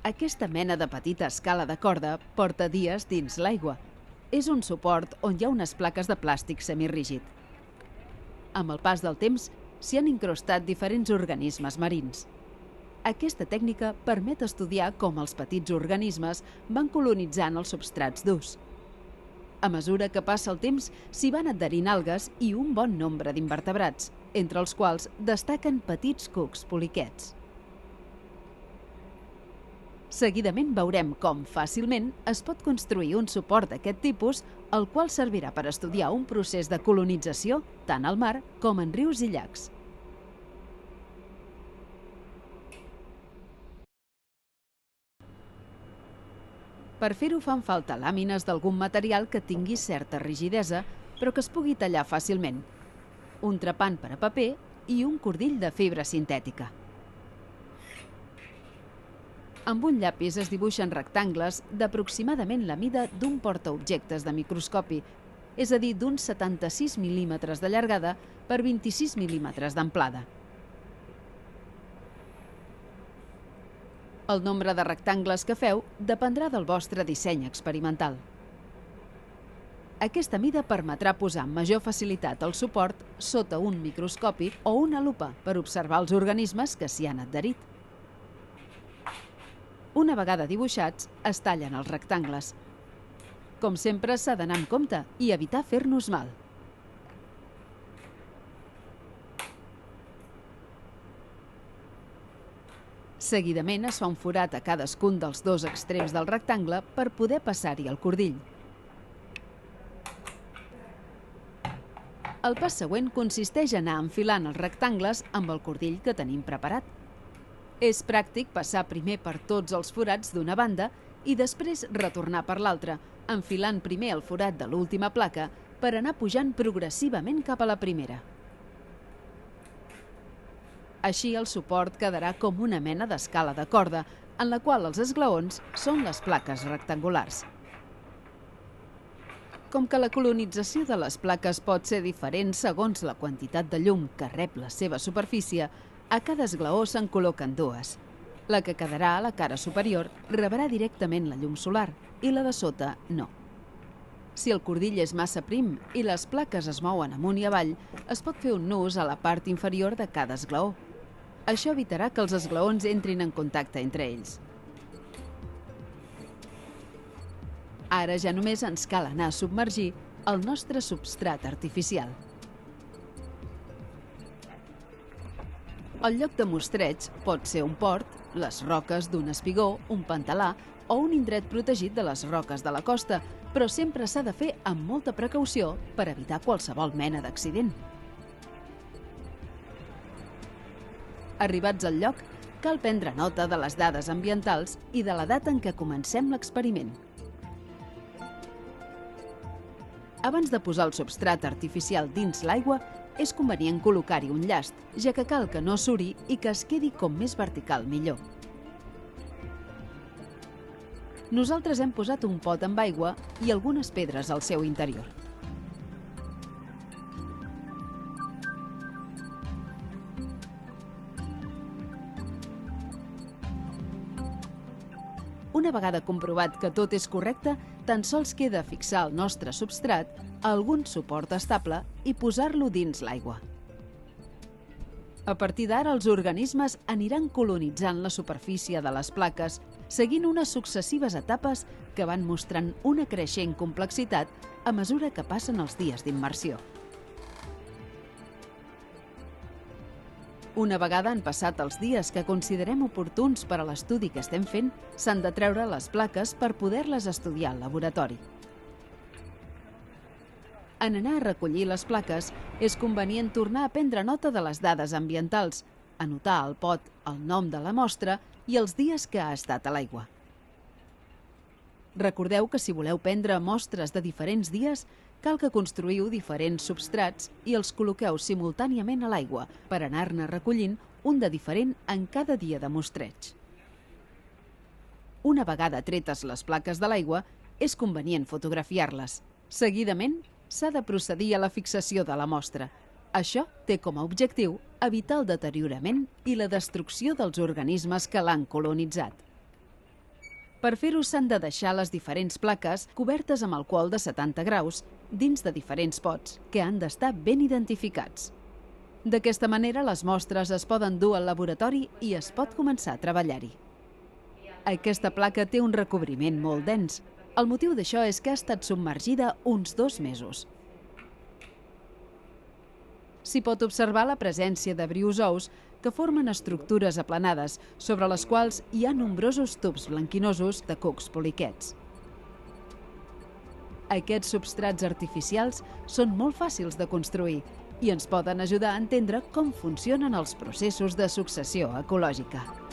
Aquesta mena de petita escala de corda porta dies dins l'aigua. És un suport on hi ha unes plaques de plàstic semirígid. Amb el pas del temps, s'hi han incrustat diferents organismes marins. Aquesta tècnica permet estudiar com els petits organismes van colonitzant els substrats durs. A mesura que passa el temps, s'hi van adherint algues i un bon nombre d'invertebrats, entre els quals destaquen petits cucs poliquets. Seguidament veurem com fàcilment es pot construir un suport d'aquest tipus, el qual servirà per estudiar un procés de colonització tant al mar com en rius i llacs. Per fer-ho fan falta làmines d'algun material que tingui certa rigidesa, però que es pugui tallar fàcilment, un trepant per a paper i un cordill de fibra sintètica. Amb un llapis es dibuixen rectangles d'aproximadament la mida d'un portaobjectes de microscopi, és a dir, d'uns 76 mil·límetres de llargada per 26 mil·límetres d'amplada. El nombre de rectangles que feu dependrà del vostre disseny experimental. Aquesta mida permetrà posar amb major facilitat el suport sota un microscopi o una lupa per observar els organismes que s'hi han adherit. Una vegada dibuixats, es tallen els rectangles. Com sempre, s'ha d'anar amb compte i evitar fer-nos mal. Seguidament es fa un forat a cadascun dels dos extrems del rectangle per poder passar-hi el cordill. El pas següent consisteix a anar enfilant els rectangles amb el cordill que tenim preparat. És pràctic passar primer per tots els forats d'una banda i després retornar per l'altra, enfilant primer el forat de l'última placa per anar pujant progressivament cap a la primera. Així el suport quedarà com una mena d'escala de corda, en la qual els esglaons són les plaques rectangulars. Com que la colonització de les plaques pot ser diferent segons la quantitat de llum que rep la seva superfície, a cada esglaó se'n col·loquen dues. La que quedarà a la cara superior rebrà directament la llum solar i la de sota no. Si el cordill és massa prim i les plaques es mouen amunt i avall, es pot fer un nus a la part inferior de cada esglaó. Això evitarà que els esglaons entrin en contacte entre ells. Ara ja només ens cal anar a submergir el nostre substrat artificial. El lloc de mostreig pot ser un port, les roques d'un espigó, un pantalà o un indret protegit de les roques de la costa, però sempre s'ha de fer amb molta precaució per evitar qualsevol mena d'accident. Arribats al lloc, cal prendre nota de les dades ambientals i de la data en què comencem l'experiment. Abans de posar el substrat artificial dins l'aigua, és convenient col·locar-hi un llast, ja que cal que no suri i que es quedi com més vertical millor. Nosaltres hem posat un pot amb aigua i algunes pedres al seu interior. Una vegada comprovat que tot és correcte, tan sols queda fixar el nostre substrat a algun suport estable i posar-lo dins l'aigua. A partir d'ara, els organismes aniran colonitzant la superfície de les plaques, seguint unes successives etapes que van mostrant una creixent complexitat a mesura que passen els dies d'immersió. Una vegada han passat els dies que considerem oportuns per a l'estudi que estem fent, s'han de treure les plaques per poder-les estudiar al laboratori. En anar a recollir les plaques, és convenient tornar a prendre nota de les dades ambientals, anotar al pot el nom de la mostra i els dies que ha estat a l'aigua. Recordeu que si voleu prendre mostres de diferents dies, cal que construïu diferents substrats i els col·loqueu simultàniament a l'aigua per anar-ne recollint un de diferent en cada dia de mostreig. Una vegada tretes les plaques de l'aigua, és convenient fotografiar-les. Seguidament, s'ha de procedir a la fixació de la mostra. Això té com a objectiu evitar el deteriorament i la destrucció dels organismes que l'han colonitzat. Per fer-ho s'han de deixar les diferents plaques cobertes amb alcohol de 70 graus dins de diferents pots, que han d'estar ben identificats. D'aquesta manera, les mostres es poden dur al laboratori i es pot començar a treballar-hi. Aquesta placa té un recobriment molt dens. El motiu d'això és que ha estat submergida uns 2 mesos. S'hi pot observar la presència de briozous que formen estructures aplanades sobre les quals hi ha nombrosos tubs blanquinosos de cucs poliquets. Aquests substrats artificials són molt fàcils de construir i ens poden ajudar a entendre com funcionen els processos de successió ecològica.